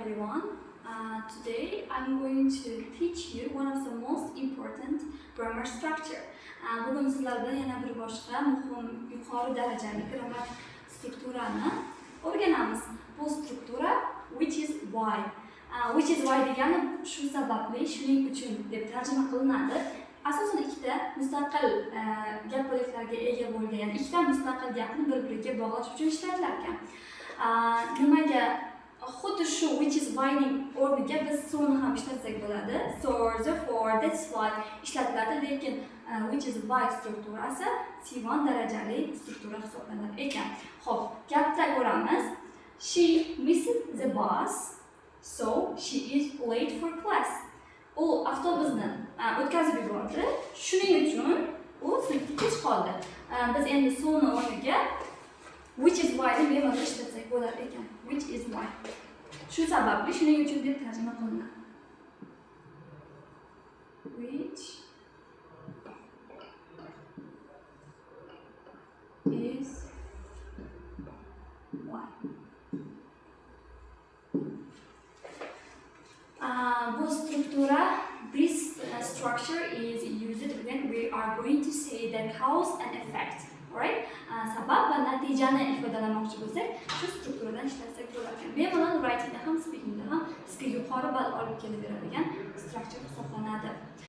everyone. Today I'm going to teach you one of the most important grammar structure. Bugun sizlar bilan yana bir boshqa muhim yuqori darajali grammatik strukturani o'rganamiz. Bu struktura which is why. Which is why degani shu sababli, shuning uchun deb tarjima qilinadi. Asosan ikkita mustaqil gap bo'laklariga ega bo'lgan, ya'ni ikkita mustaqil gapni bir-biriga bog'lash uchun ishlatilar ekan. Nimaga xuddi shu which is why ning o'rniga biz so'ni ham ishlatsak bo'ladi. So, therefore, that's why ishlatiladi, lekin which is why strukturasi C1 darajali struktura hisoblanar ekan. Xo'p, gapda ko'ramiz. She missed the bus, so she is late for class. U avtobusni o'tkazib yubordi, shuning uchun u sinfga kech qoldi. Biz endi so'ni o'rniga which is why deb bemalol ishlatsak bo'lar ekan. Which is why. Shu sababli, shuning uchun deb tarjima qilinadi. Which is why. Bu struktura, this structure is used when we are going to say the cause and effect. Alright? Sabab va natijani ifodalamoqchi bo'lsak, shu strukturadan ishlatsak bo'lar ekan. Bemalol writingda ham, speakingda ham sizga yuqori ball olib kelaveradigan structure hisoblanadi.